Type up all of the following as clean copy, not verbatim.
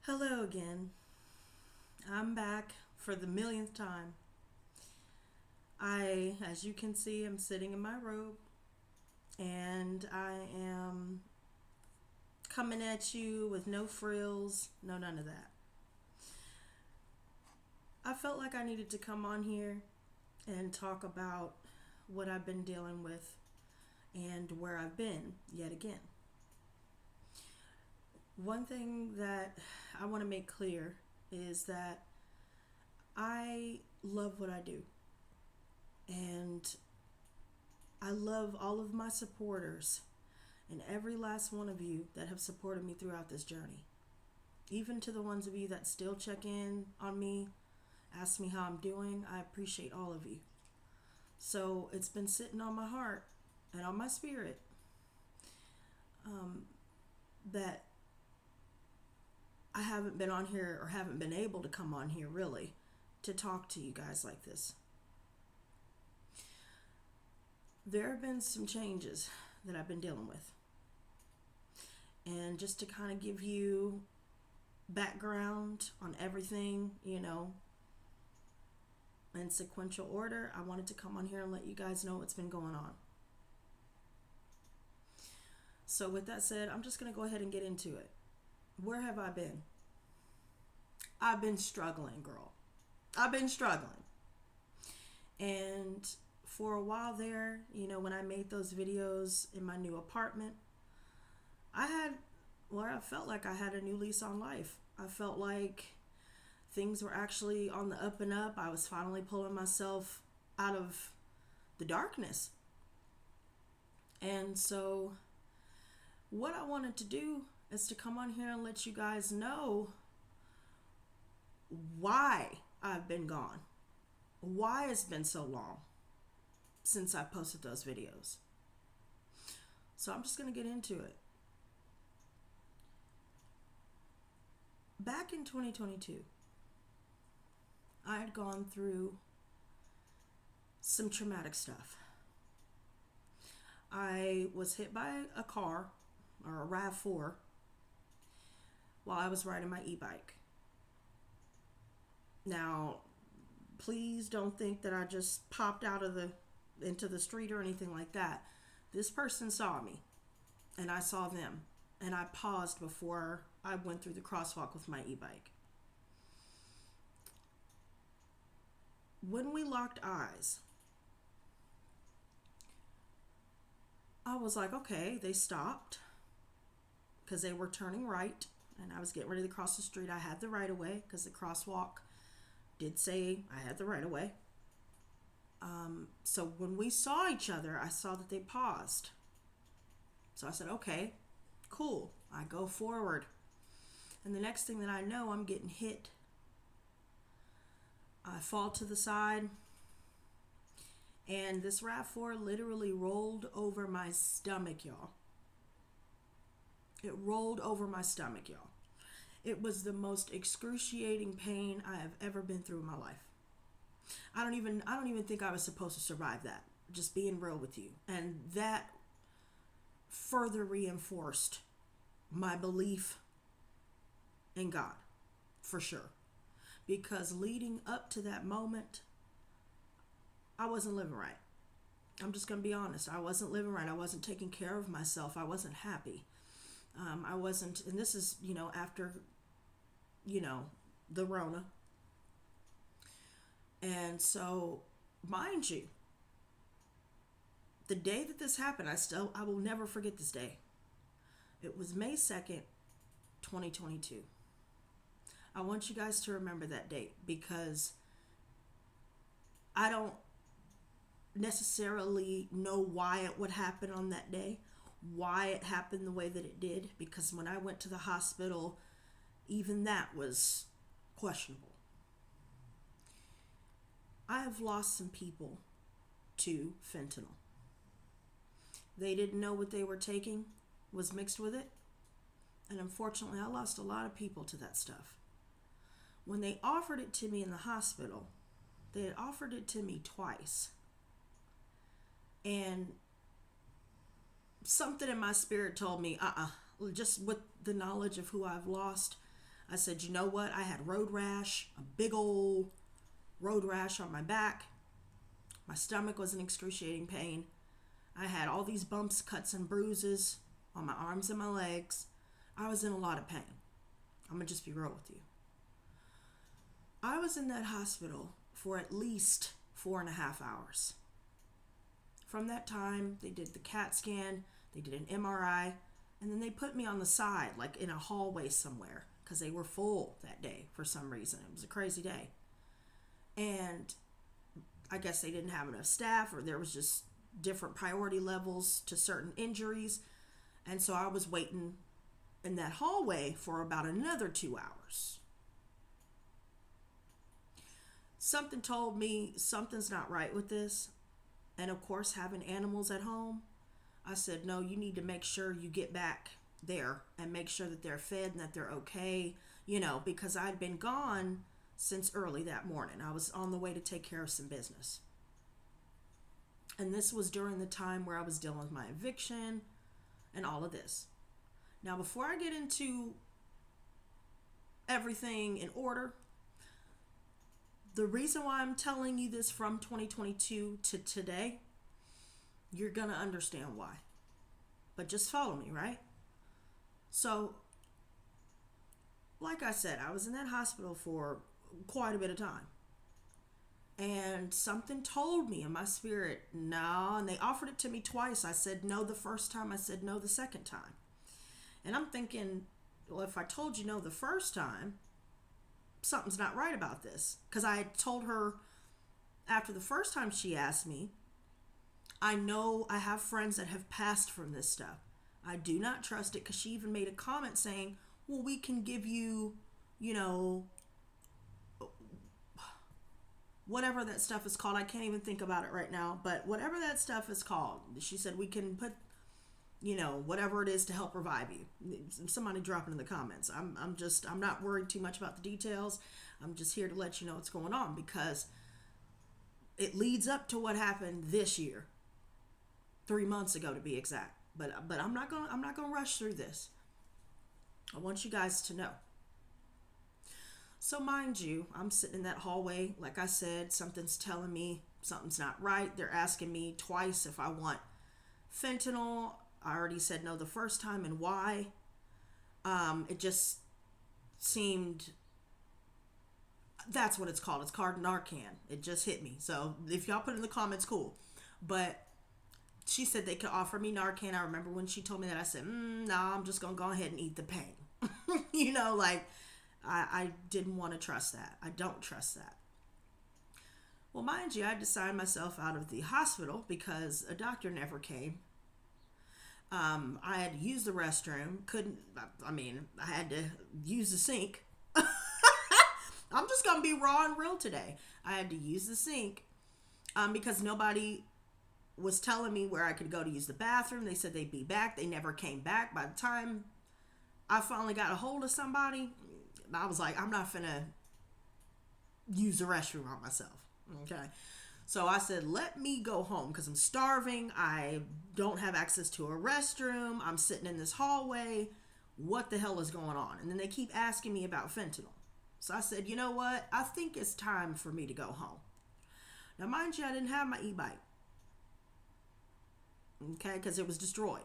Hello again. I'm back for the millionth time. As you can see, I'm sitting in my robe and I am coming at you with no frills, no none of that. I felt like I needed to come on here and talk about what I've been dealing with and where I've been yet again. One thing that I want to make clear is that I love what I do. And I love all of my supporters and every last one of you that have supported me throughout this journey. Even to the ones of you that still check in on me, ask me how I'm doing, I appreciate all of you. So it's been sitting on my heart and on my spirit that I haven't been on here or haven't been able to come on here really to talk to you guys like this. There have been some changes that I've been dealing with. And just to kind of give you background on everything, in sequential order, I wanted to come on here and let you guys know what's been going on. So with that said, I'm just going to go ahead and get into it. Where have I been? I've been struggling, girl. I've been struggling. And for a while there, when I made those videos in my new apartment, I felt like I had a new lease on life. I felt like things were actually on the up and up. I was finally pulling myself out of the darkness. And so what I wanted to do is to come on here and let you guys know why I've been gone. Why it's been so long since I posted those videos. So I'm just going to get into it. Back in 2022, I had gone through some traumatic stuff. I was hit by a car, or a RAV4, while I was riding my e-bike. Now, please don't think that I just popped into the street or anything like that. This person saw me, and I saw them, and I paused before I went through the crosswalk with my e-bike. When we locked eyes, I was like, okay, they stopped because they were turning right, and I was getting ready to cross the street. I had the right of way because the crosswalk did say I had the right of way. So when we saw each other, I saw that they paused. So I said, okay, cool. I go forward. And the next thing that I know, I'm getting hit. I fall to the side. And this RAV4 literally rolled over my stomach, y'all. It rolled over my stomach, y'all. It was the most excruciating pain I have ever been through in my life. I don't even think I was supposed to survive that. Just being real with you. And that further reinforced my belief in God, for sure. Because leading up to that moment, I wasn't living right. I'm just going to be honest. I wasn't living right. I wasn't taking care of myself. I wasn't happy. I wasn't, and this is, after, the Rona. And so, mind you, the day that this happened, I will never forget this day. It was May 2nd, 2022. I want you guys to remember that date because I don't necessarily know why it would happen on that day, why it happened the way that it did, because when I went to the hospital, even that was questionable. I have lost some people to fentanyl. They didn't know what they were taking was mixed with it, and unfortunately I lost a lot of people to that stuff. When they offered it to me in the hospital, they had offered it to me twice. And something in my spirit told me, just with the knowledge of who I've lost, I said, you know what? I had road rash, a big old road rash on my back. My stomach was in excruciating pain. I had all these bumps, cuts, and bruises on my arms and my legs. I was in a lot of pain. I'm going to just be real with you. I was in that hospital for at least 4.5 hours. From that time, they did the CAT scan, they did an MRI, and then they put me on the side, like in a hallway somewhere, because they were full that day for some reason. It was a crazy day. And I guess they didn't have enough staff, or there was just different priority levels to certain injuries. And so I was waiting in that hallway for about another 2 hours. Something told me something's not right with this. And of course, having animals at home, I said, no, you need to make sure you get back there and make sure that they're fed and that they're okay, because I'd been gone since early that morning. I was on the way to take care of some business. And this was during the time where I was dealing with my eviction and all of this. Now, before I get into everything in order, the reason why I'm telling you this from 2022 to today, you're going to understand why. But just follow me, right? So, like I said, I was in that hospital for quite a bit of time. And something told me in my spirit, no, and they offered it to me twice. I said no the first time, I said no the second time. And I'm thinking, well, if I told you no the first time, something's not right about this. Because I had told her after the first time she asked me, I know I have friends that have passed from this stuff. I do not trust it, because she even made a comment saying, well, we can give you, whatever that stuff is called. I can't even think about it right now, but whatever that stuff is called, she said we can put, whatever it is to help revive you. Somebody drop it in the comments. I'm not worried too much about the details. I'm just here to let you know what's going on, because it leads up to what happened this year, 3 months ago to be exact. But I'm not gonna rush through this. I want you guys to know. So mind you, I'm sitting in that hallway. Like I said, something's telling me something's not right. They're asking me twice if I want fentanyl. I already said no the first time, and why. It just seemed, that's what it's called. It's called Narcan. It just hit me. So if y'all put it in the comments, cool. But she said they could offer me Narcan. I remember when she told me that, I said, no, I'm just going to go ahead and eat the pain. I didn't want to trust that. I don't trust that. Well, mind you, I had to sign myself out of the hospital because a doctor never came. I had to use the restroom. I had to use the sink. I'm just going to be raw and real today. I had to use the sink because nobody was telling me where I could go to use the bathroom. They said they'd be back. They never came back. By the time I finally got a hold of somebody, I was like, I'm not finna use the restroom on myself. Okay. So I said, let me go home because I'm starving. I don't have access to a restroom. I'm sitting in this hallway. What the hell is going on? And then they keep asking me about fentanyl. So I said, you know what? I think it's time for me to go home. Now, mind you, I didn't have my e-bike. Okay, because it was destroyed.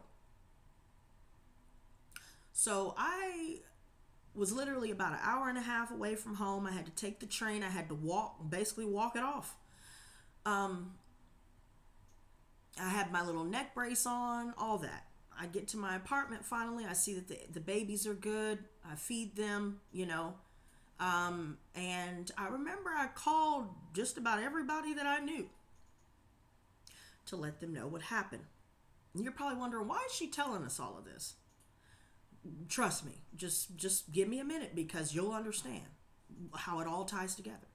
So I was literally about an hour and a half away from home. I had to take the train. I had to basically walk it off. I had my little neck brace on, all that. I get to my apartment finally. I see that the babies are good. I feed them, and I remember I called just about everybody that I knew to let them know what happened. And you're probably wondering, why is she telling us all of this? Trust me, just give me a minute because you'll understand how it all ties together.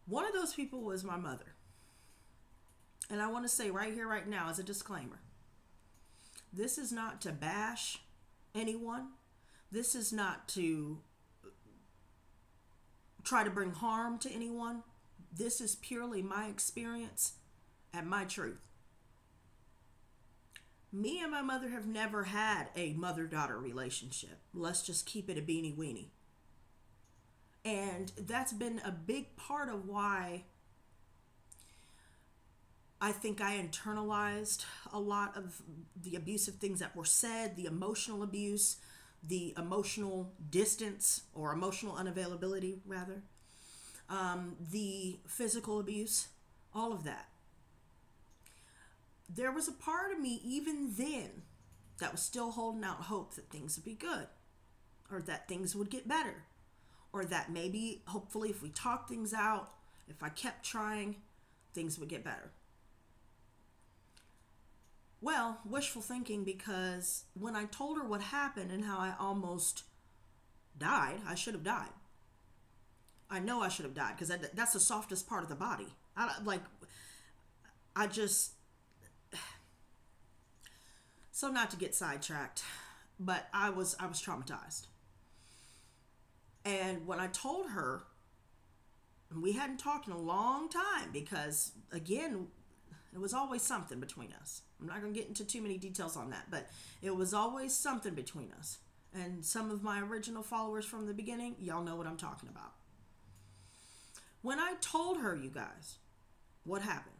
One of those people was my mother. And I want to say right here, right now, as a disclaimer, this is not to bash anyone. This is not to try to bring harm to anyone. This is purely my experience and my truth. Me and my mother have never had a mother-daughter relationship. Let's just keep it a beanie weenie. And that's been a big part of why I think I internalized a lot of the abusive things that were said, the emotional abuse, the emotional distance or emotional unavailability, rather, the physical abuse, all of that. There was a part of me even then that was still holding out hope that things would be good, or that things would get better, or that maybe, hopefully, if we talked things out, if I kept trying, things would get better. Well, wishful thinking, because when I told her what happened and how I almost died, I should have died. I know I should have died because that's the softest part of the body. I just, so not to get sidetracked, but I was traumatized. And when I told her, we hadn't talked in a long time because, again, it was always something between us. I'm not going to get into too many details on that, but it was always something between us. And some of my original followers from the beginning, y'all know what I'm talking about. When I told her, you guys, what happened,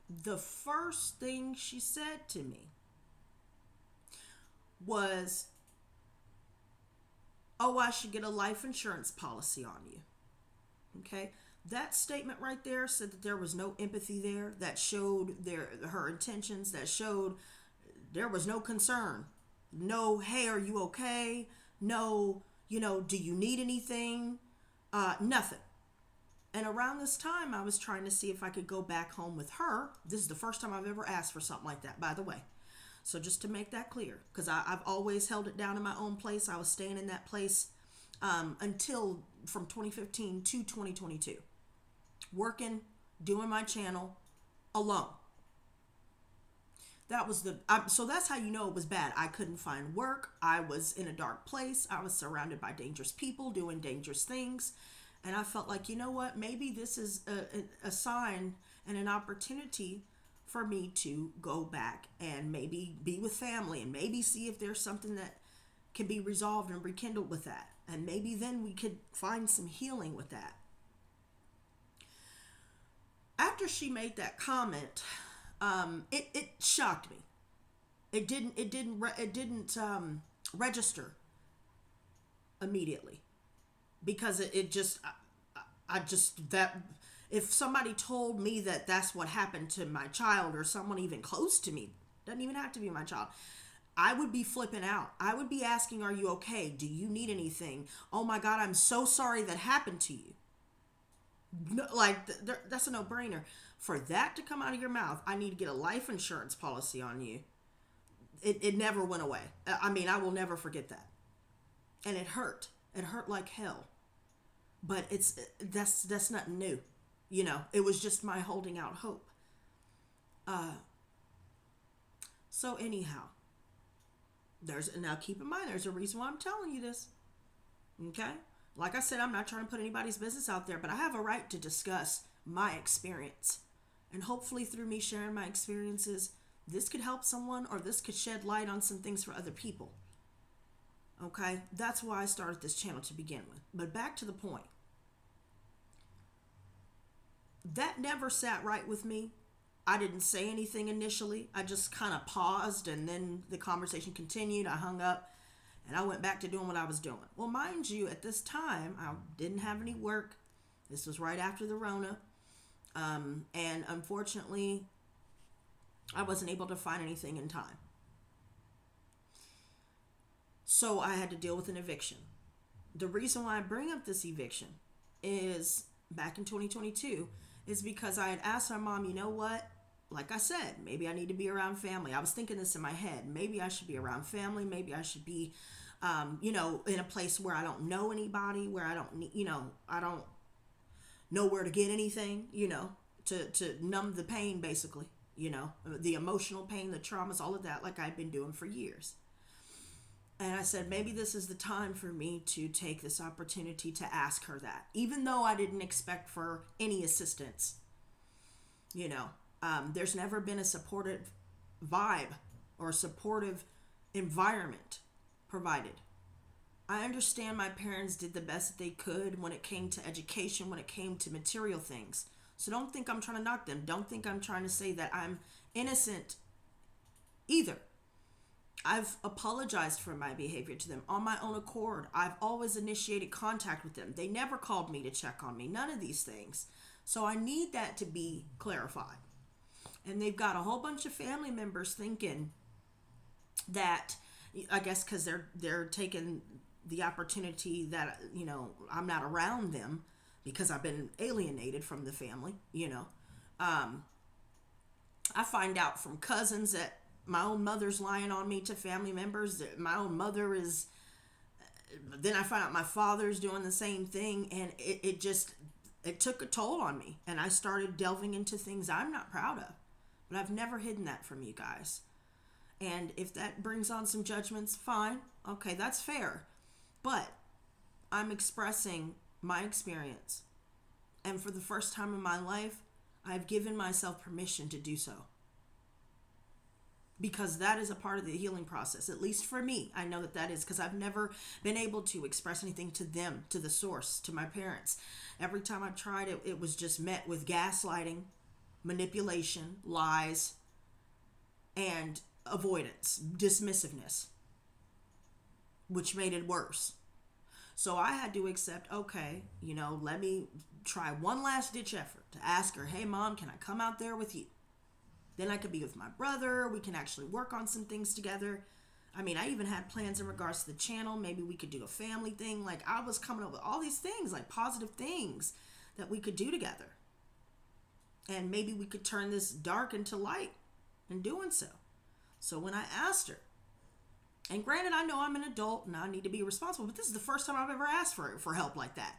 the first thing she said to me was, "Oh, I should get a life insurance policy on you." Okay? That statement right there said that there was no empathy there, that showed her intentions, that showed there was no concern. No, "Hey, are you okay?" No, "Do you need anything?" Nothing. And around this time, I was trying to see if I could go back home with her. This is the first time I've ever asked for something like that, by the way. So just to make that clear, because I've always held it down in my own place. I was staying in that place until from 2015 to 2022. Working, doing my channel, alone. So that's how you know it was bad. I couldn't find work. I was in a dark place. I was surrounded by dangerous people doing dangerous things. And I felt like, you know what, maybe this is a sign and an opportunity for me to go back and maybe be with family and maybe see if there's something that can be resolved and rekindled with that. And maybe then we could find some healing with that. After she made that comment, it shocked me. It didn't register immediately. Because that if somebody told me that that's what happened to my child or someone even close to me, doesn't even have to be my child, I would be flipping out. I would be asking, "Are you okay? Do you need anything? Oh my God, I'm so sorry that happened to you." That's a no-brainer. For that to come out of your mouth, "I need to get a life insurance policy on you." It never went away. I mean, I will never forget that. And it hurt. It hurt like hell. But that's nothing new. It was just my holding out hope. So anyhow, now keep in mind, there's a reason why I'm telling you this. Okay? Like I said, I'm not trying to put anybody's business out there, but I have a right to discuss my experience. And hopefully through me sharing my experiences, this could help someone, or this could shed light on some things for other people. Okay? That's why I started this channel to begin with. But back to the point. That never sat right with me. I didn't say anything initially. I just kind of paused, and then the conversation continued. I hung up, and I went back to doing what I was doing. Well, mind you, at this time, I didn't have any work. This was right after the Rona. And unfortunately, I wasn't able to find anything in time. So I had to deal with an eviction. The reason why I bring up this eviction is back in 2022 is because I had asked my mom, you know what? Like I said, maybe I need to be around family. I was thinking this in my head. Maybe I should be around family. Maybe I should be, in a place where I don't know anybody, where I don't know where to get anything, to numb the pain, basically, the emotional pain, the traumas, all of that, like I've been doing for years. And I said, maybe this is the time for me to take this opportunity to ask her that, even though I didn't expect for any assistance. There's never been a supportive vibe or supportive environment provided. I understand my parents did the best that they could when it came to education, when it came to material things. So don't think I'm trying to knock them. Don't think I'm trying to say that I'm innocent either. I've apologized for my behavior to them on my own accord. I've always initiated contact with them. They never called me to check on me. None of these things. So I need that to be clarified. And they've got a whole bunch of family members thinking that, I guess because they're taking the opportunity that, I'm not around them because I've been alienated from the family, I find out from cousins that my own mother's lying on me to family members, that my own mother is, then I find out my father's doing the same thing, and it took a toll on me, and I started delving into things I'm not proud of, but I've never hidden that from you guys. And if that brings on some judgments, fine, okay, that's fair, but I'm expressing my experience, and for the first time in my life, I've given myself permission to do so. Because that is a part of the healing process, at least for me. I know that is, because I've never been able to express anything to them, to the source, to my parents. Every time I tried it, it was just met with gaslighting, manipulation, lies, and avoidance, dismissiveness, which made it worse. So I had to accept, okay, let me try one last ditch effort to ask her, hey, Mom, can I come out there with you? Then I could be with my brother. We can actually work on some things together. I mean, I even had plans in regards to the channel. Maybe we could do a family thing. Like, I was coming up with all these things, like positive things that we could do together. And maybe we could turn this dark into light in doing so. So when I asked her, and granted, I know I'm an adult and I need to be responsible, but this is the first time I've ever asked for help like that.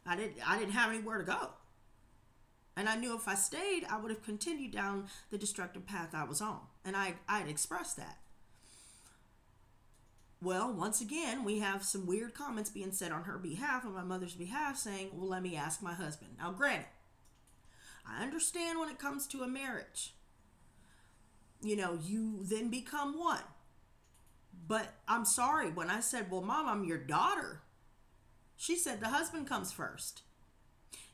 I didn't have anywhere to go. And I knew if I stayed, I would have continued down the destructive path I was on. And I had expressed that. Well, once again, we have some weird comments being said on her behalf, on my mother's behalf, saying, well, let me ask my husband. Now, granted, I understand when it comes to a marriage, you then become one. But I'm sorry, when I said, well, Mom, I'm your daughter, she said the husband comes first.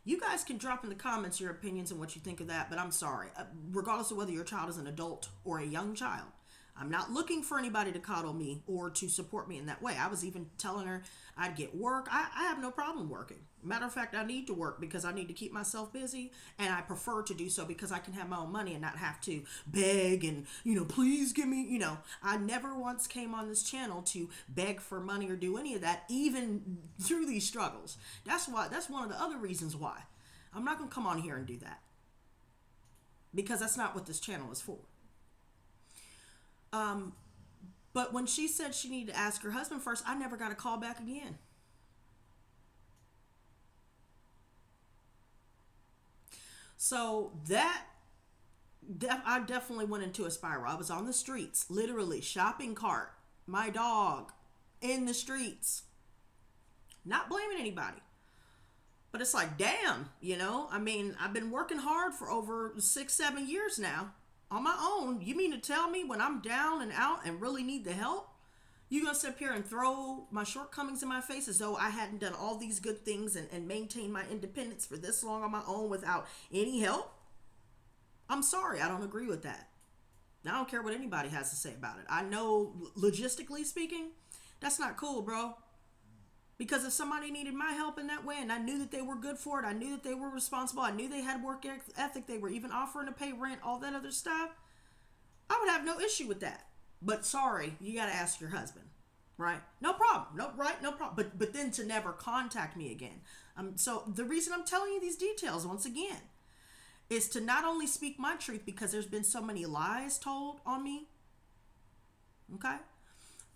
You guys can drop in the comments your opinions and what you think of that, but I'm sorry. Regardless of whether your child is an adult or a young child, I'm not looking for anybody to coddle me or to support me in that way. I was even telling her I'd get work. I have no problem working. Matter of fact, I need to work because I need to keep myself busy, and I prefer to do so because I can have my own money and not have to beg and, please give me, I never once came on this channel to beg for money or do any of that, even through these struggles. That's one of the other reasons why. I'm not going to come on here and do that because that's not what this channel is for. But when she said she needed to ask her husband first, I never got a call back again. So I definitely went into a spiral. I was on the streets, literally shopping cart, my dog in the streets, not blaming anybody. But it's like, damn, I mean, I've been working hard for over 6-7 years now on my own. You mean to tell me when I'm down and out and really need the help, you gonna sit up here and throw my shortcomings in my face as though I hadn't done all these good things and maintained my independence for this long on my own without any help? I'm sorry, I don't agree with that. I don't care what anybody has to say about it. I know, logistically speaking, that's not cool, bro. Because if somebody needed my help in that way and I knew that they were good for it, I knew that they were responsible, I knew they had work ethic, they were even offering to pay rent, all that other stuff, I would have no issue with that. But sorry, you got to ask your husband, right? No problem. No problem. But then to never contact me again. So the reason I'm telling you these details once again is to not only speak my truth because there's been so many lies told on me, okay?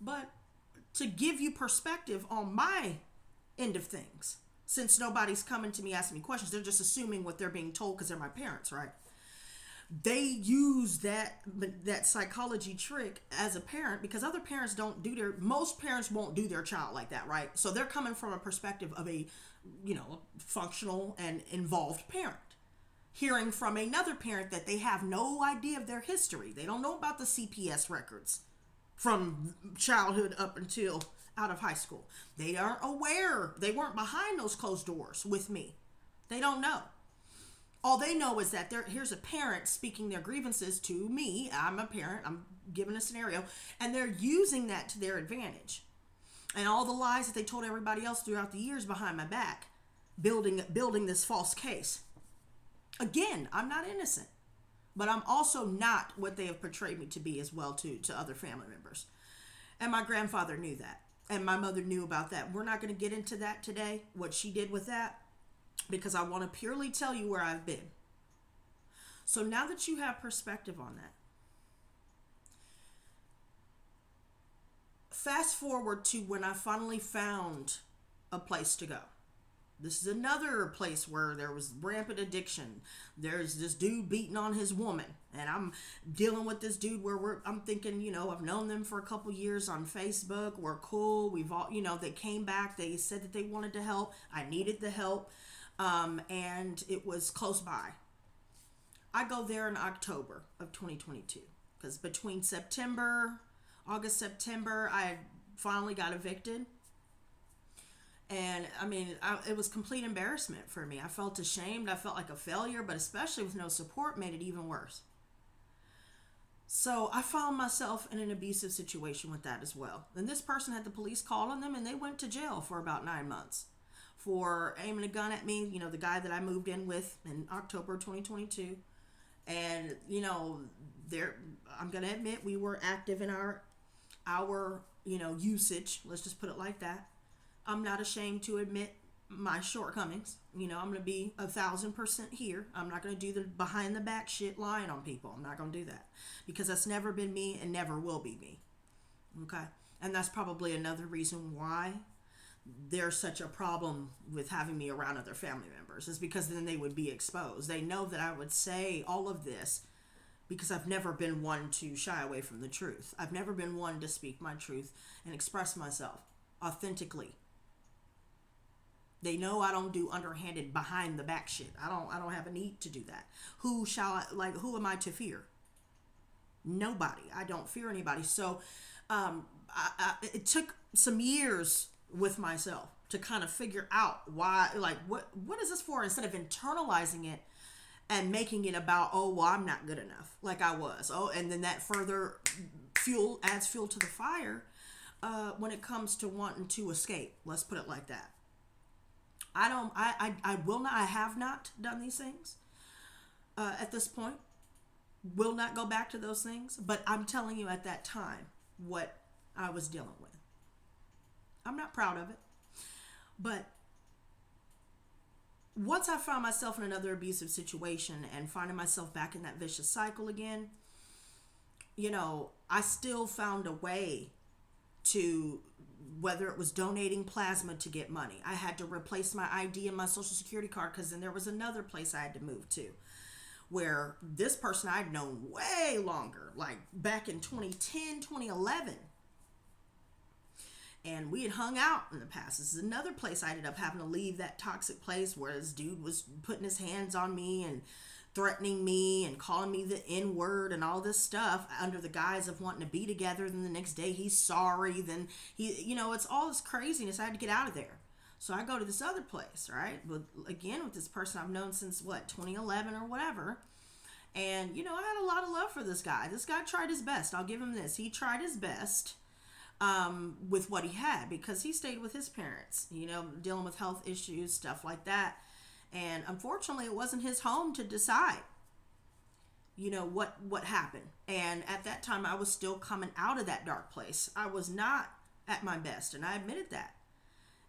But to give you perspective on my end of things. Since nobody's coming to me asking me questions, they're just assuming what they're being told because they're my parents, right? They use that psychology trick as a parent because other parents most parents won't do their child like that, right? So they're coming from a perspective of a, functional and involved parent. hearing from another parent that they have no idea of their history. They don't know about the CPS records from childhood up until out of high school. They aren't aware. They weren't behind those closed doors with me. They don't know. All they know is that here's a parent speaking their grievances to me. I'm a parent. I'm given a scenario. And they're using that to their advantage. And all the lies that they told everybody else throughout the years behind my back, building this false case. Again, I'm not innocent. But I'm also not what they have portrayed me to be as well to other family members. And my grandfather knew that. And my mother knew about that. We're not going to get into that today, what she did with that, because I want to purely tell you where I've been. So now that you have perspective on that, fast forward to when I finally found a place to go. This is another place where there was rampant addiction. There's this dude beating on his woman. And I'm dealing with this dude where I'm thinking, I've known them for a couple years on Facebook. We're cool. We've all, they came back. They said that they wanted to help. I needed the help. And it was close by. I go there in October of 2022. Because between August, September, I finally got evicted. And it was complete embarrassment for me. I felt ashamed. I felt like a failure, but especially with no support made it even worse. So I found myself in an abusive situation with that as well. And this person had the police call on them, and they went to jail for about 9 months for aiming a gun at me, the guy that I moved in with in October 2022. And, I'm going to admit we were active in our usage. Let's just put it like that. I'm not ashamed to admit my shortcomings. I'm going to be 1,000% here. I'm not going to do the behind the back shit lying on people. I'm not going to do that because that's never been me and never will be me. Okay. And that's probably another reason why there's such a problem with having me around other family members, is because then they would be exposed. They know that I would say all of this because I've never been one to shy away from the truth. I've never been one to speak my truth and express myself authentically. They know I don't do underhanded behind the back shit. I don't have a need to do that. Who am I to fear? Nobody. I don't fear anybody. So it took some years with myself to kind of figure out why, what is this for, instead of internalizing it and making it about, I'm not good enough like I was. And then that further adds fuel to the fire when it comes to wanting to escape. Let's put it like that. I have not done these things at this point. Will not go back to those things. But I'm telling you at that time what I was dealing with. I'm not proud of it. But once I found myself in another abusive situation and finding myself back in that vicious cycle again, I still found a way to, whether it was donating plasma to get money. I had to replace my ID and my social security card because then there was another place I had to move to where this person I'd known way longer, like back in 2010, 2011. And we had hung out in the past. This is another place I ended up having to leave, that toxic place where this dude was putting his hands on me and threatening me and calling me the N-word and all this stuff under the guise of wanting to be together. Then the next day he's sorry. Then it's all this craziness. I had to get out of there. So I go to this other place, right? With this person I've known since 2011 or whatever. And, I had a lot of love for this guy. This guy tried his best. I'll give him this. He tried his best with what he had because he stayed with his parents, dealing with health issues, stuff like that. And unfortunately, it wasn't his home to decide, what happened. And at that time, I was still coming out of that dark place. I was not at my best, and I admitted that.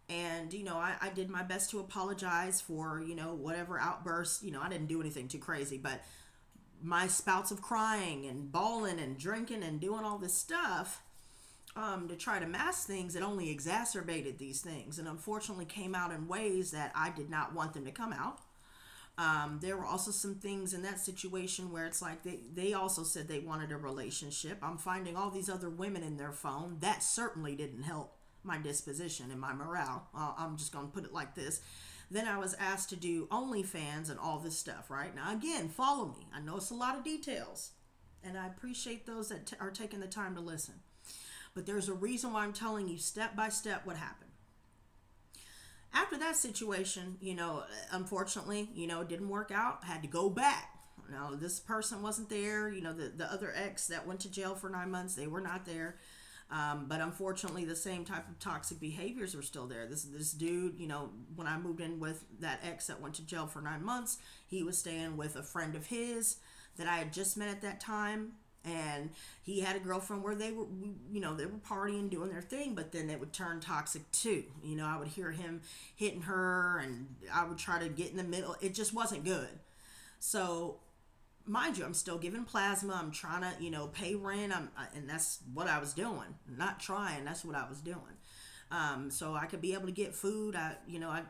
And, I did my best to apologize for, whatever outbursts. I didn't do anything too crazy, but my spouts of crying and bawling and drinking and doing all this stuff to try to mask things, it only exacerbated these things and unfortunately came out in ways that I did not want them to come out. There were also some things in that situation where it's like they also said they wanted a relationship. I'm finding all these other women in their phone. That certainly didn't help my disposition and my morale. I'm just going to put it like this. Then I was asked to do OnlyFans and all this stuff, right? Now, again, follow me. I know it's a lot of details, and I appreciate those that are taking the time to listen. But there's a reason why I'm telling you step by step what happened. After that situation, unfortunately, it didn't work out. I had to go back. Now, this person wasn't there. The other ex that went to jail for 9 months, they were not there. But unfortunately, the same type of toxic behaviors were still there. This dude, when I moved in with that ex that went to jail for 9 months, he was staying with a friend of his that I had just met at that time. And he had a girlfriend where they were partying, doing their thing, but then it would turn toxic too. I would hear him hitting her, and I would try to get in the middle. It just wasn't good. So, mind you, I'm still giving plasma. I'm trying to, pay rent. And that's what I was doing. Not trying. That's what I was doing. So I could be able to get food. I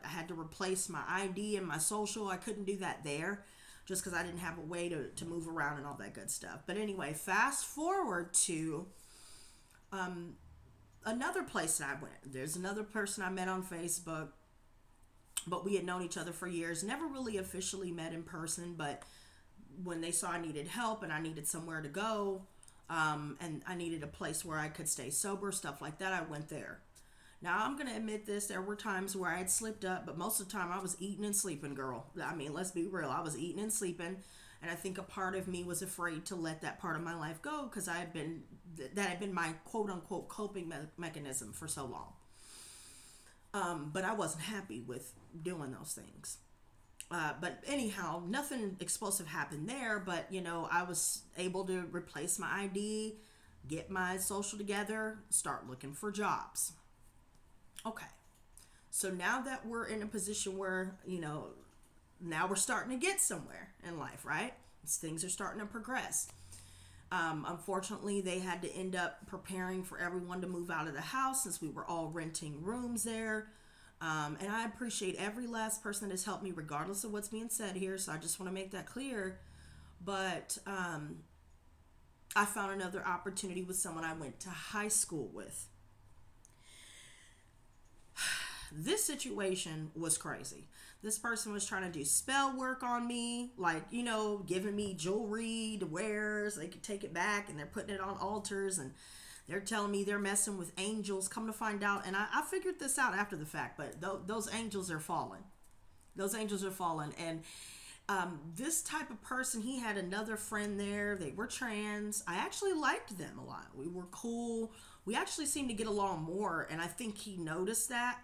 had to replace my ID and my social. I couldn't do that there, just because I didn't have a way to move around and all that good stuff. But anyway, fast forward to another place that I went. There's another person I met on Facebook, but we had known each other for years. Never really officially met in person, but when they saw I needed help and I needed somewhere to go, and I needed a place where I could stay sober, stuff like that, I went there. Now, I'm going to admit this. There were times where I had slipped up, but most of the time I was eating and sleeping, girl. I mean, let's be real. I was eating and sleeping, and I think a part of me was afraid to let that part of my life go because that had been my quote-unquote coping mechanism for so long. But I wasn't happy with doing those things. But anyhow, nothing explosive happened there, but, I was able to replace my ID, get my social together, start looking for jobs. Okay, so now that we're in a position where, now we're starting to get somewhere in life, right? Things are starting to progress. Unfortunately, they had to end up preparing for everyone to move out of the house since we were all renting rooms there. And I appreciate every last person that has helped me, regardless of what's being said here. So I just want to make that clear. But I found another opportunity with someone I went to high school with. This situation was crazy. This person was trying to do spell work on me, like, giving me jewelry to wear so they could take it back, and they're putting it on altars, and they're telling me they're messing with angels. Come to find out, and I figured this out after the fact, but those angels are fallen. Those angels are fallen, and this type of person, he had another friend there. They were trans. I actually liked them a lot. We were cool. We actually seemed to get along more, and I think he noticed that.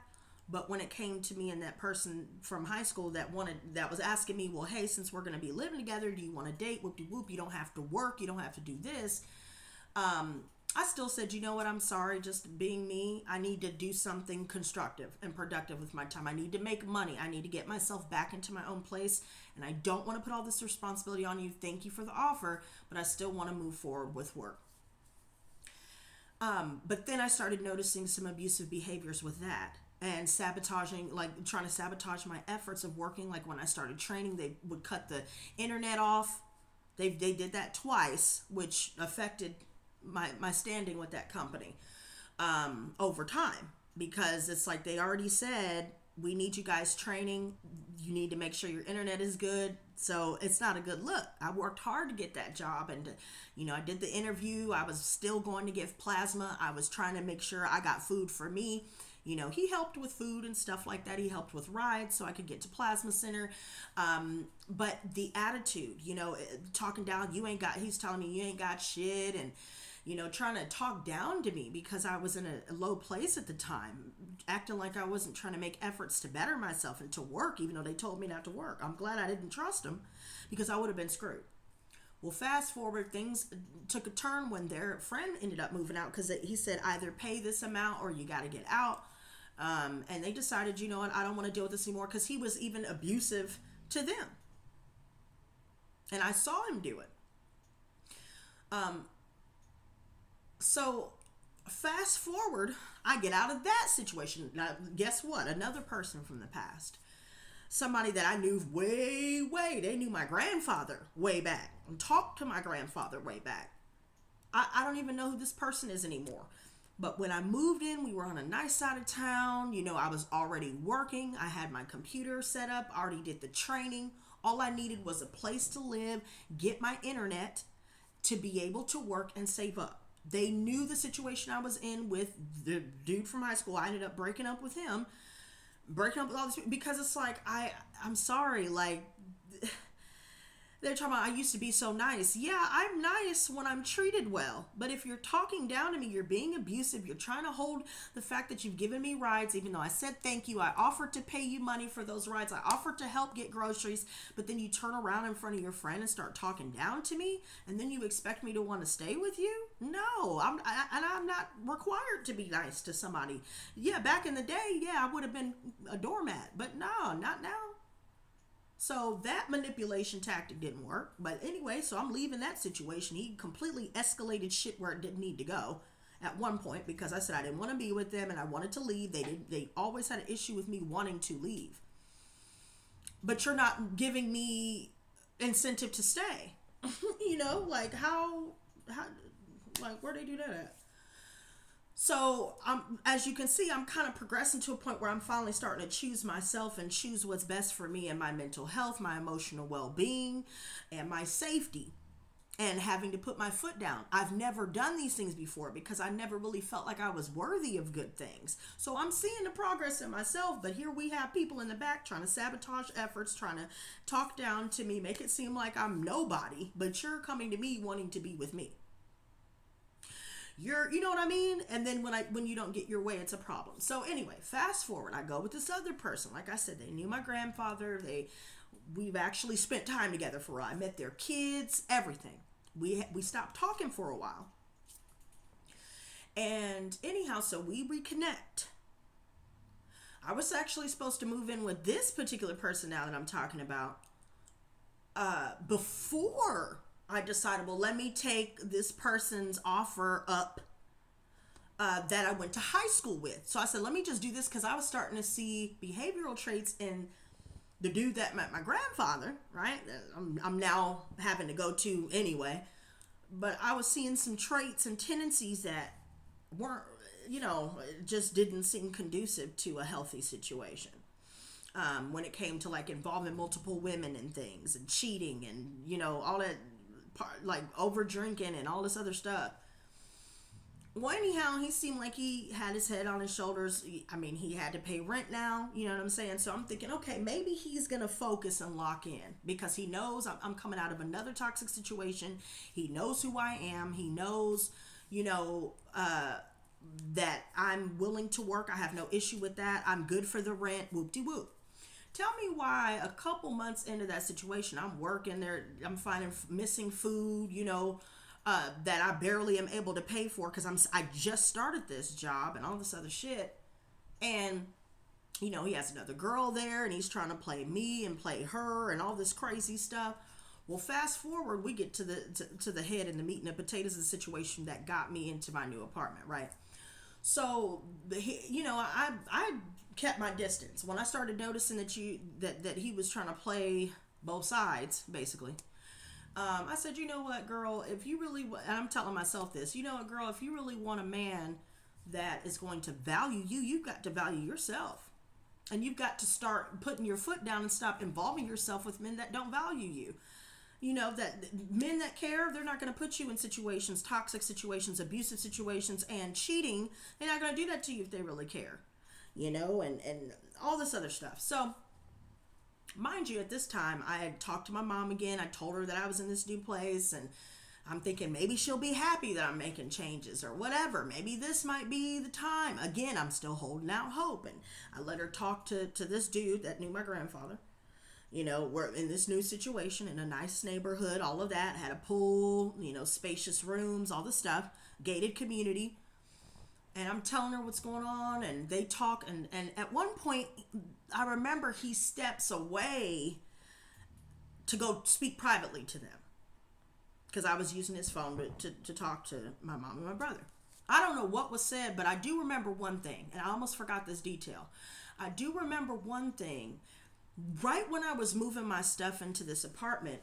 But when it came to me and that person from high school that was asking me, well, hey, since we're going to be living together, do you want to date? Whoop-de-whoop, you don't have to work. You don't have to do this. I still said, you know what? I'm sorry. Just being me, I need to do something constructive and productive with my time. I need to make money. I need to get myself back into my own place. And I don't want to put all this responsibility on you. Thank you for the offer, but I still want to move forward with work. But then I started noticing some abusive behaviors with that. And sabotaging, like trying to sabotage my efforts of working. Like when I started training, they would cut the internet off. They did that twice, which affected my standing with that company over time. Because it's like they already said, we need you guys training. You need to make sure your internet is good. So it's not a good look. I worked hard to get that job, and I did the interview. I was still going to give plasma. I was trying to make sure I got food for me. He helped with food and stuff like that. He helped with rides so I could get to Plasma Center. But the attitude, talking down, he's telling me you ain't got shit, and, trying to talk down to me because I was in a low place at the time, acting like I wasn't trying to make efforts to better myself and to work, even though they told me not to work. I'm glad I didn't trust them because I would have been screwed. Well, fast forward, things took a turn when their friend ended up moving out because he said either pay this amount or you got to get out. And they decided, you know what, I don't want to deal with this anymore because he was even abusive to them. And I saw him do it. So fast forward, I get out of that situation. Now, guess what? Another person from the past. Somebody that I knew they knew my grandfather way back and talked to my grandfather way back. I don't even know who this person is anymore. But when I moved in, we were on a nice side of town. I was already working. I had my computer set up, already did the training. All I needed was a place to live, get my internet to be able to work and save up. They knew the situation I was in with the dude from high school. I ended up breaking up with him, breaking up with all this, because it's like, I'm sorry, like, they're talking about I used to be so nice. Yeah, I'm nice when I'm treated well. But if you're talking down to me, you're being abusive, you're trying to hold the fact that you've given me rides, even though I said thank you, I offered to pay you money for those rides, I offered to help get groceries, but then you turn around in front of your friend and start talking down to me, and then you expect me to want to stay with you? No, I'm not required to be nice to somebody. Yeah, back in the day, yeah, I would have been a doormat, but no, not now. So that manipulation tactic didn't work. But anyway, so I'm leaving that situation. He completely escalated shit where it didn't need to go at one point, because I said I didn't want to be with them and I wanted to leave. They always had an issue with me wanting to leave. But you're not giving me incentive to stay. Like how like where they do that at? So, as you can see, I'm kind of progressing to a point where I'm finally starting to choose myself and choose what's best for me and my mental health, my emotional well-being, and my safety, and having to put my foot down. I've never done these things before because I never really felt like I was worthy of good things. So I'm seeing the progress in myself, but here we have people in the back trying to sabotage efforts, trying to talk down to me, make it seem like I'm nobody, but you're coming to me wanting to be with me. You know what I mean? And then when you don't get your way, it's a problem. So anyway, fast forward, I go with this other person. Like I said, they knew my grandfather. We've actually spent time together for a while. I met their kids, everything. We stopped talking for a while. And anyhow, so we reconnect. I was actually supposed to move in with this particular person now that I'm talking about before I decided, well, let me take this person's offer up that I went to high school with. So I said, let me just do this, because I was starting to see behavioral traits in the dude that met my grandfather, right? I'm now having to go to anyway. But I was seeing some traits and tendencies that weren't, just didn't seem conducive to a healthy situation. When it came to like involving multiple women and things and cheating and, all that, like over drinking and all this other stuff. Well, anyhow, he seemed like he had his head on his shoulders. He had to pay rent now, you know what I'm saying? So I'm thinking, okay, maybe he's going to focus and lock in, because he knows I'm coming out of another toxic situation. He knows who I am. He knows, that I'm willing to work. I have no issue with that. I'm good for the rent. Whoop-de-whoop. Tell me why a couple months into that situation, I'm working there, I'm finding missing food, that I barely am able to pay for, because I just started this job and all this other shit. And, he has another girl there and he's trying to play me and play her and all this crazy stuff. Well, fast forward, we get to the head and the meat and the potatoes of the situation that got me into my new apartment, right? So, I kept my distance. When I started noticing that he was trying to play both sides, basically, I said, you know what, girl, if you really, and I'm telling myself this, you know what, girl, if you really want a man that is going to value you, you've got to value yourself. And you've got to start putting your foot down and stop involving yourself with men that don't value you. That men that care, they're not going to put you in situations, toxic situations, abusive situations, and cheating. They're not going to do that to you if they really care, and all this other stuff. So, mind you, at this time, I had talked to my mom again. I told her that I was in this new place, and I'm thinking maybe she'll be happy that I'm making changes or whatever. Maybe this might be the time. Again, I'm still holding out hope, and I let her talk to this dude that knew my grandfather. We're in this new situation in a nice neighborhood, all of that, had a pool, spacious rooms, all the stuff, gated community. And I'm telling her what's going on, and they talk, and at one point, I remember he steps away to go speak privately to them, because I was using his phone to talk to my mom and my brother. I don't know what was said, but I do remember one thing, and I almost forgot this detail. I do remember one thing. Right when I was moving my stuff into this apartment,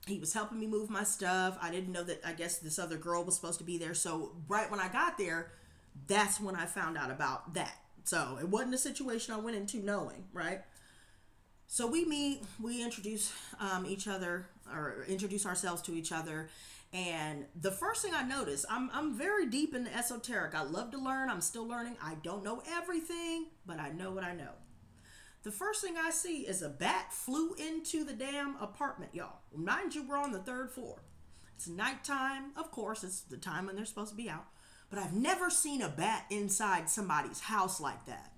He was helping me move my stuff. I didn't know that, I guess this other girl was supposed to be there. So right when I got there, that's when I found out about that. So it wasn't a situation I went into knowing, right? So we meet, we introduce each other, or introduce ourselves to each other. And the first thing I noticed, I'm very deep in the esoteric. I love to learn. I'm still learning. I don't know everything, but I know what I know. The first thing I see is a bat flew into the damn apartment, y'all. Mind you, we're on the third floor. It's nighttime. Of course, it's the time when they're supposed to be out. But I've never seen a bat inside somebody's house like that,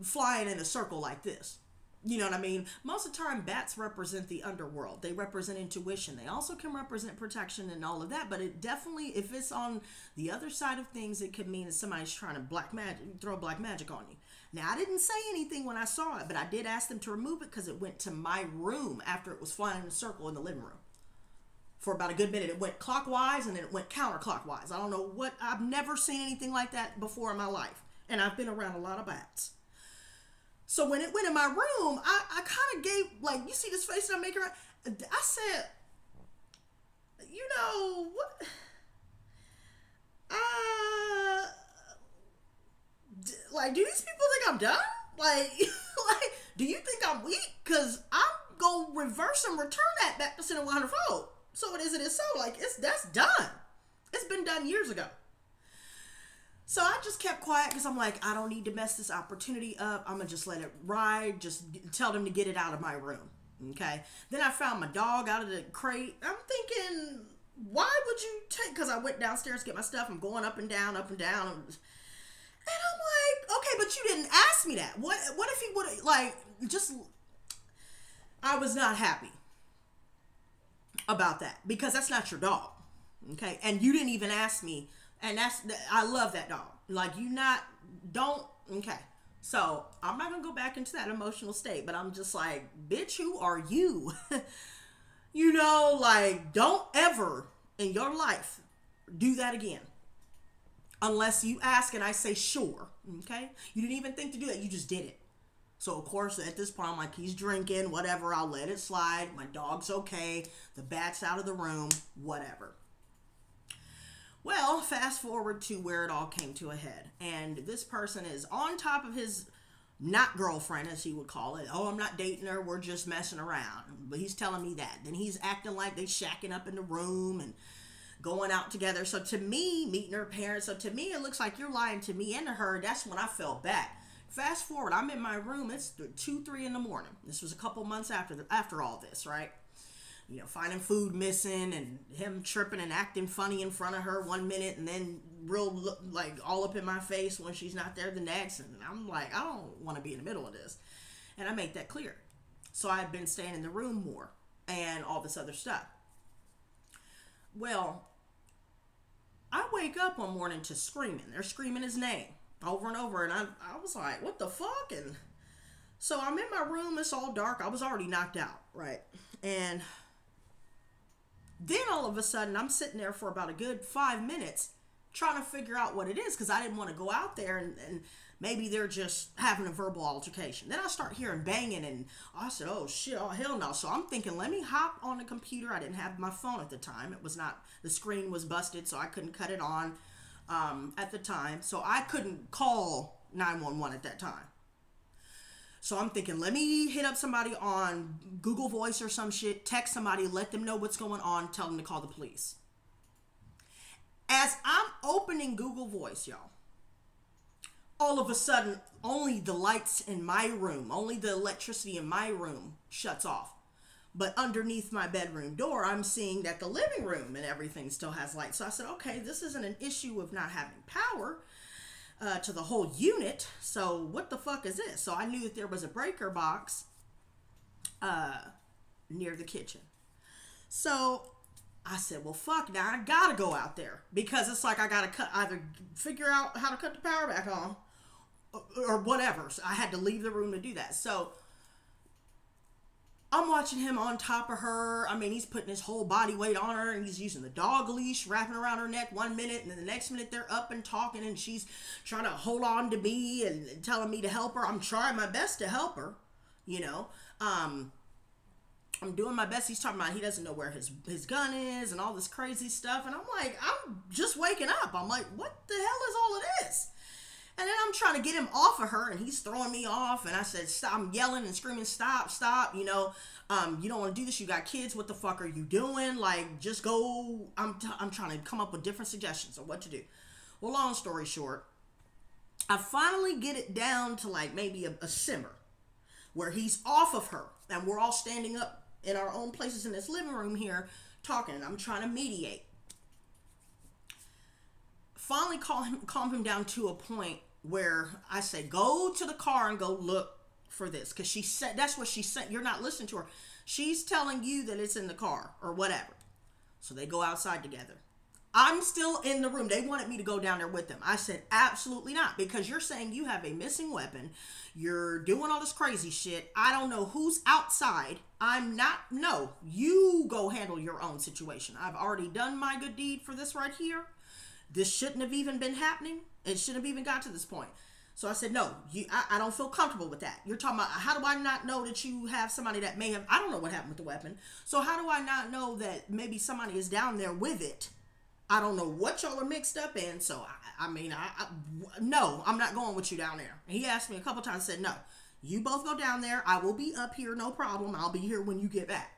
flying in a circle like this. You know what I mean? Most of the time, bats represent the underworld. They represent intuition. They also can represent protection and all of that. But it definitely, if it's on the other side of things, it could mean that somebody's trying to throw black magic on you. Now, I didn't say anything when I saw it, but I did ask them to remove it because it went to my room after it was flying in a circle in the living room. For about a good minute, it went clockwise and then it went counterclockwise. I don't know what, I've never seen anything like that before in my life. And I've been around a lot of bats. So when it went in my room, I kind of gave, like, you see this face that I'm making? I said, you know, what? Like, do these people think I'm dumb? Like, do you think I'm weak? Because I'm going to reverse and return that back to Center 100 fold. So it is so. Like, that's done. It's been done years ago. So I just kept quiet because I'm like, I don't need to mess this opportunity up. I'm going to just let it ride. Just tell them to get it out of my room. Okay. Then I found my dog out of the crate. I'm thinking, why would you take, because I went downstairs to get my stuff. I'm going up and down, up and down. And I'm like, okay, but you didn't ask me that. What if he would have, like, just, I was not happy about that because that's not your dog. Okay. And you didn't even ask me. And I love that dog. Like, okay. So I'm not going to go back into that emotional state, but I'm just like, bitch, who are you? You know, like, don't ever in your life do that again. Unless you ask and I say, sure. Okay. You didn't even think to do that. You just did it. So of course, at this point, I'm like, he's drinking, whatever. I'll let it slide. My dog's okay. The bat's out of the room, whatever. Well, fast forward to where it all came to a head. And this person is on top of his not girlfriend, as he would call it. Oh, I'm not dating her. We're just messing around. But he's telling me that. Then he's acting like they shacking up in the room and going out together. So to me, meeting her parents. So to me, it looks like you're lying to me and to her. That's when I fell back. Fast forward, I'm in my room. It's 2, 3 in the morning. This was a couple months after all this, right? You know, finding food missing and him tripping and acting funny in front of her 1 minute and then real, like, all up in my face when she's not there the next. And I'm like, I don't want to be in the middle of this. And I make that clear. So I've been staying in the room more and all this other stuff. Well, I wake up one morning to screaming. They're screaming his name over and over. And I was like, what the fuck? And so I'm in my room. It's all dark. I was already knocked out, right? And then all of a sudden, I'm sitting there for about a good 5 minutes trying to figure out what it is because I didn't want to go out there and maybe they're just having a verbal altercation. Then I start hearing banging and I said, oh shit, oh hell no. So I'm thinking, let me hop on the computer. I didn't have my phone at the time. It was not, the screen was busted, so I couldn't cut it on at the time. So I couldn't call 911 at that time. So I'm thinking, let me hit up somebody on Google Voice or some shit, text somebody, let them know what's going on, tell them to call the police. As I'm opening Google Voice, y'all, all of a sudden, only the lights in my room, only the electricity in my room shuts off. But underneath my bedroom door, I'm seeing that the living room and everything still has lights. So I said, okay, this isn't an issue of not having power to the whole unit. So what the fuck is this? So I knew that there was a breaker box near the kitchen. So I said, well, fuck, now I gotta go out there because it's like I gotta either figure out how to cut the power back on or whatever. So I had to leave the room to do that. So I'm watching him on top of her. I mean, he's putting his whole body weight on her and he's using the dog leash, wrapping around her neck 1 minute. And then the next minute they're up and talking and she's trying to hold on to me and telling me to help her. I'm trying my best to help her, you know. I'm doing my best. He's talking about he doesn't know where his gun is and all this crazy stuff. And I'm like, I'm just waking up. I'm like, what the hell is all of this? And then I'm trying to get him off of her, and he's throwing me off. And I said, stop. I'm yelling and screaming, stop. You know, you don't want to do this. You got kids. What the fuck are you doing? Like, just go. I'm trying to come up with different suggestions of what to do. Well, long story short, I finally get it down to like maybe a simmer where he's off of her, and we're all standing up in our own places in this living room here talking, and I'm trying to mediate. Finally calm him down to a point where I say, go to the car and go look for this. Because she said, that's what she said. You're not listening to her. She's telling you that it's in the car or whatever. So they go outside together. I'm still in the room. They wanted me to go down there with them. I said, absolutely not. Because you're saying you have a missing weapon. You're doing all this crazy shit. I don't know who's outside. No, you go handle your own situation. I've already done my good deed for this right here. This shouldn't have even been happening. It shouldn't have even got to this point. So I said, no, I don't feel comfortable with that. You're talking about, how do I not know that you have somebody that may have, I don't know what happened with the weapon. So how do I not know that maybe somebody is down there with it? I don't know what y'all are mixed up in. So, no, I'm not going with you down there. And he asked me a couple times, said, no, you both go down there. I will be up here. No problem. I'll be here when you get back.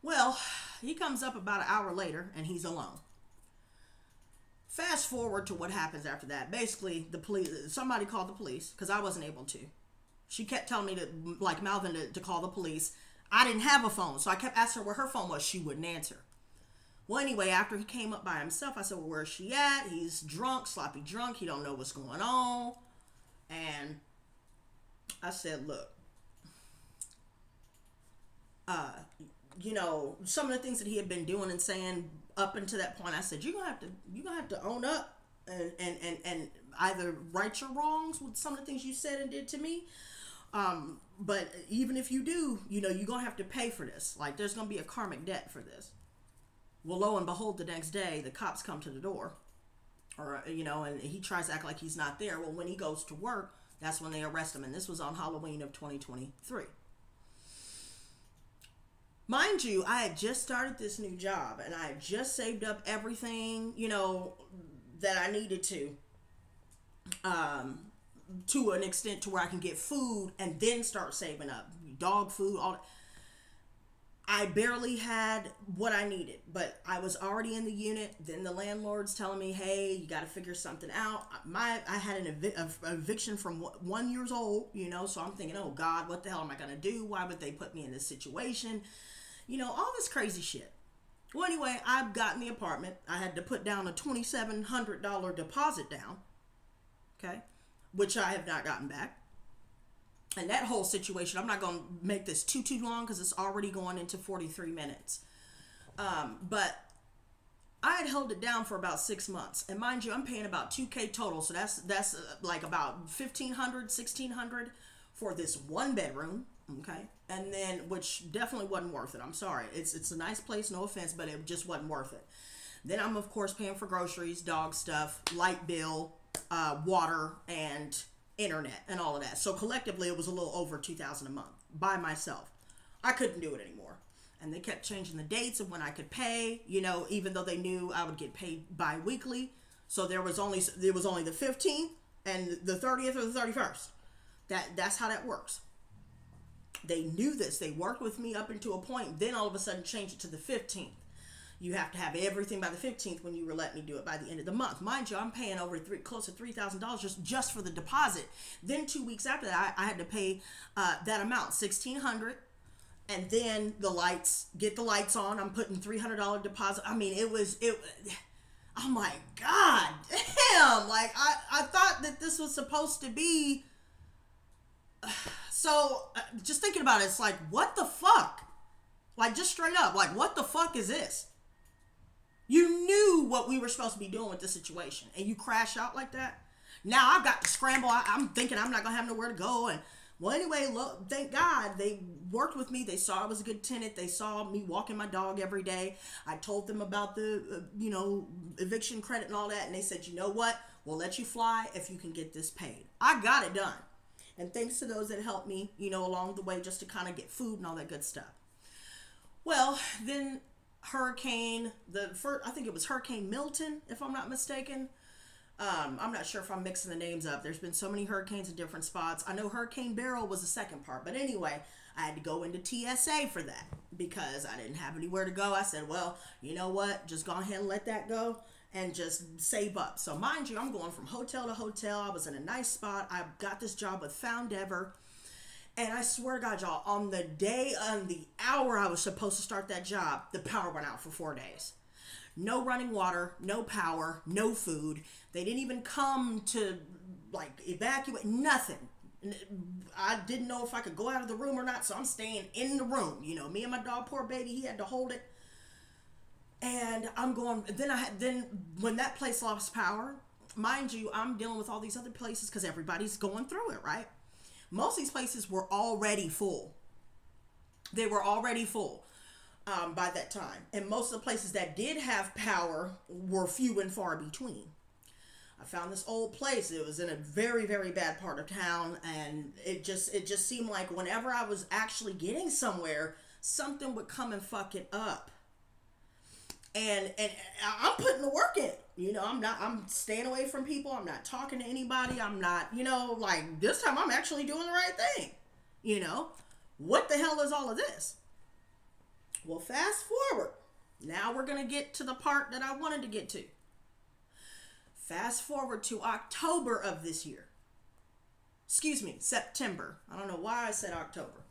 Well, he comes up about an hour later and he's alone. Fast forward to what happens after that. Basically, the police, somebody called the police because I wasn't able to. She kept telling me to, like Malvin, to call the police. I didn't have a phone, so I kept asking her where her phone was. She wouldn't answer. Well, anyway, after he came up by himself, I said, well, where's she at? He's drunk, sloppy drunk. He don't know what's going on. And I said, look, you know, some of the things that he had been doing and saying up until that point, I said, you're gonna have to own up and either right your wrongs with some of the things you said and did to me. But even if you do, you know, you're gonna have to pay for this. Like, there's gonna be a karmic debt for this. Well, lo and behold, the next day, the cops come to the door, or, you know, and he tries to act like he's not there. Well, when he goes to work, that's when they arrest him. And this was on Halloween of 2023. Mind you, I had just started this new job and I had just saved up everything, you know, that I needed to an extent to where I can get food and then start saving up dog food, all that. I barely had what I needed, but I was already in the unit. Then the landlord's telling me, hey, you got to figure something out. I had an eviction from 1 year old, you know, so I'm thinking, oh God, what the hell am I going to do? Why would they put me in this situation? You know, all this crazy shit. Well, anyway, I've gotten the apartment. I had to put down a $2,700 deposit down, okay, which I have not gotten back. And that whole situation, I'm not going to make this too long because it's already going into 43 minutes. But I had held it down for about 6 months. And mind you, I'm paying about $2,000 total. So that's like about $1,500, $1,600 for this one bedroom. Okay. And then, which definitely wasn't worth it. I'm sorry. It's a nice place, no offense, but it just wasn't worth it. Then I'm, of course, paying for groceries, dog stuff, light bill, water, and internet, and all of that. So collectively, it was a little over $2,000 a month by myself. I couldn't do it anymore. And they kept changing the dates of when I could pay, you know, even though they knew I would get paid bi-weekly. So there was only the 15th and the 30th or the 31st. That's how that works. They knew this. They worked with me up until a point. Then all of a sudden changed it to the 15th. You have to have everything by the 15th when you were letting me do it by the end of the month. Mind you, I'm paying over close to $3,000 just for the deposit. Then 2 weeks after that, I had to pay that amount, $1,600. And then get the lights on. I'm putting $300 deposit. I mean, oh my God, damn. Like, I thought that this was supposed to be. So just thinking about it, it's like, what the fuck? Like, just straight up, like, what the fuck is this? You knew what we were supposed to be doing with this situation, and you crash out like that? Now I've got to scramble. I'm thinking I'm not going to have nowhere to go. And, well, anyway, look, thank God they worked with me. They saw I was a good tenant. They saw me walking my dog every day. I told them about the, eviction credit and all that, and they said, you know what? We'll let you fly if you can get this paid. I got it done. And thanks to those that helped me, along the way, just to kind of get food and all that good stuff. Well, then I think it was Hurricane Milton, if I'm not mistaken. I'm not sure if I'm mixing the names up. There's been so many hurricanes in different spots. I know Hurricane Beryl was the second part. But anyway, I had to go into TSA for that because I didn't have anywhere to go. I said, well, you know what? Just go ahead and let that go and just save up. So mind you, I'm going from hotel to hotel. I was in a nice spot. I got this job with Found Ever. And I swear to God, y'all, on the hour I was supposed to start that job, the power went out for 4 days. No running water, no power, no food. They didn't even come to, evacuate, nothing. I didn't know if I could go out of the room or not, so I'm staying in the room. Me and my dog, poor baby, he had to hold it. And I'm going, then when that place lost power, mind you, I'm dealing with all these other places because everybody's going through it, right? Most of these places were already full. They were already full by that time. And most of the places that did have power were few and far between. I found this old place. It was in a very, very bad part of town. And it just seemed like whenever I was actually getting somewhere, something would come and fuck it up. And I'm putting the work in. I'm staying away from people. I'm not talking to anybody. I'm not, this time I'm actually doing the right thing. What the hell is all of this? Well, fast forward. Now we're going to get to the part that I wanted to get to. Fast forward to October of this year. Excuse me, September. I don't know why I said October.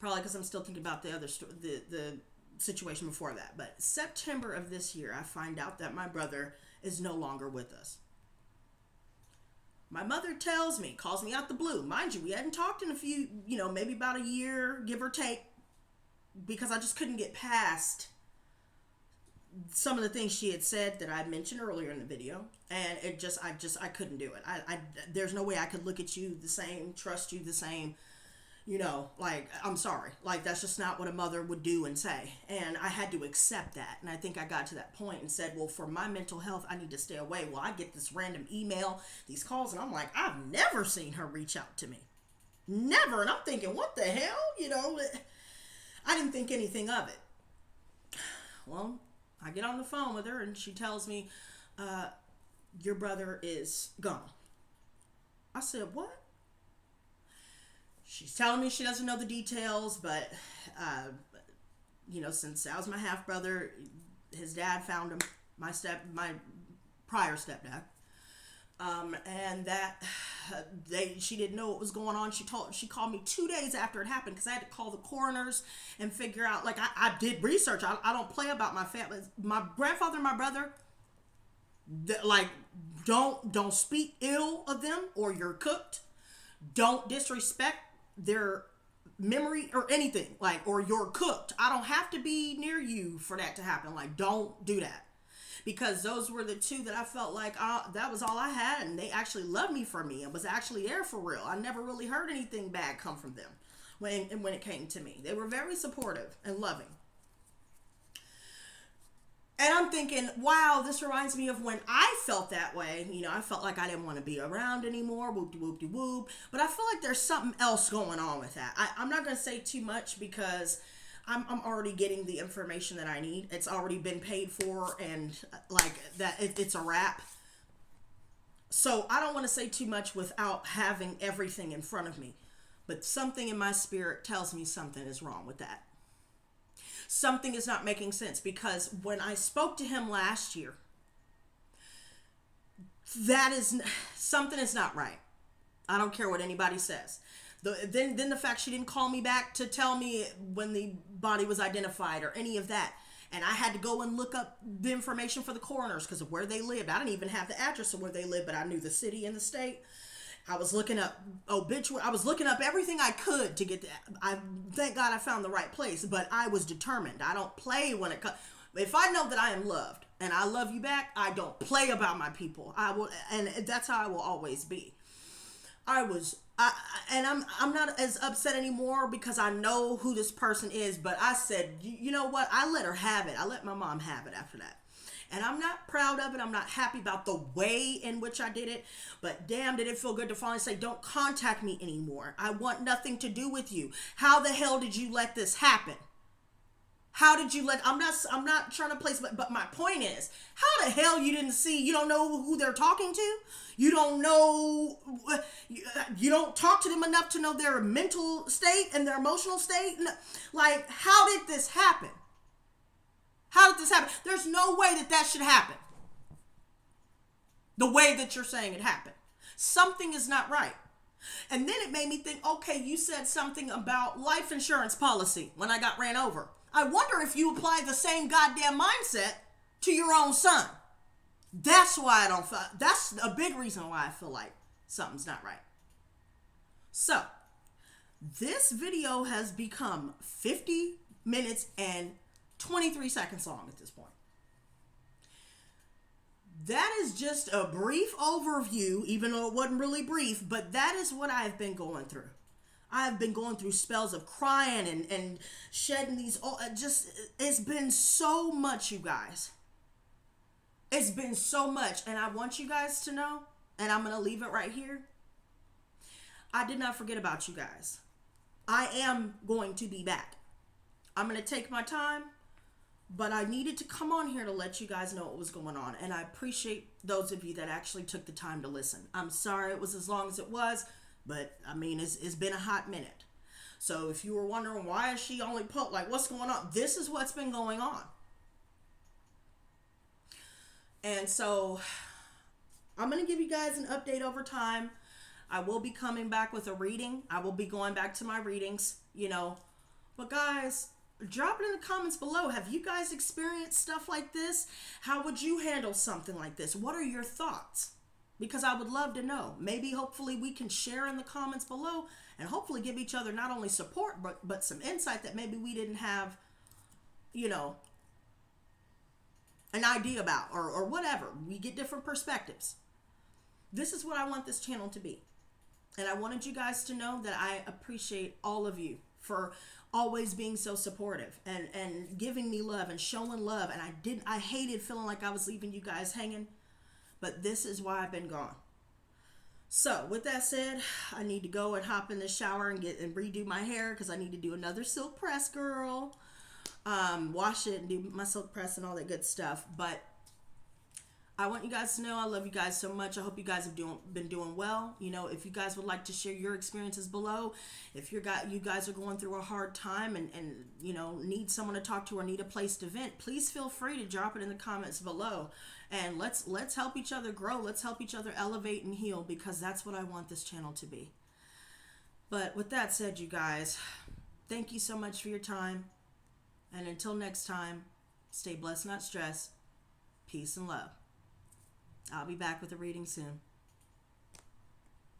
Probably because I'm still thinking about the other the situation before that. But September of this year, I find out that my brother is no longer with us. My mother calls me out the blue. Mind you, we hadn't talked in a few, maybe about a year, give or take, because I just couldn't get past some of the things she had said that I mentioned earlier in the video. And I couldn't do it. There's no way I could look at you the same, trust you the same. I'm sorry. That's just not what a mother would do and say. And I had to accept that. And I think I got to that point and said, well, for my mental health, I need to stay away. Well, I get this random email, these calls, and I'm like, I've never seen her reach out to me. Never. And I'm thinking, what the hell? I didn't think anything of it. Well, I get on the phone with her and she tells me, your brother is gone. I said, what? She's telling me she doesn't know the details, but, since I was my half brother, his dad found him, my prior stepdad. And that she didn't know what was going on. She called me 2 days after it happened because I had to call the coroners and figure out, I did research. I don't play about my family. My grandfather and my brother, don't speak ill of them or you're cooked. Don't disrespect their memory or anything, or you're cooked. I don't have to be near you for that to happen. Don't do that. Because those were the two that I felt like that was all I had, and they actually loved me for me and was actually there for real. I never really heard anything bad come from them when it came to me. They were very supportive and loving. And I'm thinking, wow, this reminds me of when I felt that way. I felt like I didn't want to be around anymore, whoop-de-whoop-de-whoop. But I feel like there's something else going on with that. I'm not going to say too much because I'm already getting the information that I need. It's already been paid for and it's a wrap. So I don't want to say too much without having everything in front of me. But something in my spirit tells me something is wrong with that. Something is not making sense because when I spoke to him last year, something is not right. I don't care what anybody says. Then the fact she didn't call me back to tell me when the body was identified or any of that. And I had to go and look up the information for the coroners because of where they lived. I didn't even have the address of where they lived, but I knew the city and the state. I was looking up obituary. I was looking up everything I could to get that. Thank God I found the right place, but I was determined. I don't play when it comes. If I know that I am loved and I love you back, I don't play about my people. I will, and that's how I will always be. I'm not as upset anymore because I know who this person is, but I said, you know what? I let her have it. I let my mom have it after that. And I'm not proud of it. I'm not happy about the way in which I did it. But damn, did it feel good to finally say, don't contact me anymore. I want nothing to do with you. How the hell did you let this happen? How did you let, I'm not trying to place, but my point is, how the hell you didn't see, you don't know who they're talking to? You don't know, you don't talk to them enough to know their mental state and their emotional state? Like, how did this happen? How did this happen? There's no way that should happen. The way that you're saying it happened. Something is not right. And then it made me think, okay, you said something about life insurance policy when I got ran over. I wonder if you apply the same goddamn mindset to your own son. That's why that's a big reason why I feel like something's not right. So, this video has become 50 minutes and 23 seconds long at this point. That is just a brief overview, even though it wasn't really brief, but that is what I've been going through. I've been going through spells of crying and shedding these, it's been so much, you guys. It's been so much, and I want you guys to know, and I'm going to leave it right here. I did not forget about you guys. I am going to be back. I'm going to take my time, but I needed to come on here to let you guys know what was going on, and I appreciate those of you that actually took the time to listen. I'm sorry it was as long as it was. But, I mean, it's been a hot minute. So, if you were wondering why is she only what's going on? This is what's been going on. And so, I'm going to give you guys an update over time. I will be coming back with a reading. I will be going back to my readings, But, guys, drop it in the comments below. Have you guys experienced stuff like this? How would you handle something like this? What are your thoughts? Because I would love to know. Maybe, hopefully, we can share in the comments below and hopefully give each other not only support, but some insight that maybe we didn't have, an idea about or whatever. We get different perspectives. This is what I want this channel to be. And I wanted you guys to know that I appreciate all of you for always being so supportive and giving me love and showing love. And I hated feeling like I was leaving you guys hanging. But this is why I've been gone. So, with that said, I need to go and hop in the shower and redo my hair because I need to do another silk press, girl. Wash it and do my silk press and all that good stuff. But I want you guys to know I love you guys so much. I hope you guys have been doing well. If you guys would like to share your experiences below, if you guys are going through a hard time and need someone to talk to or need a place to vent, please feel free to drop it in the comments below. And let's help each other grow. Let's help each other elevate and heal, because that's what I want this channel to be. But with that said, you guys, thank you so much for your time. And until next time, stay blessed, not stressed. Peace and love. I'll be back with a reading soon.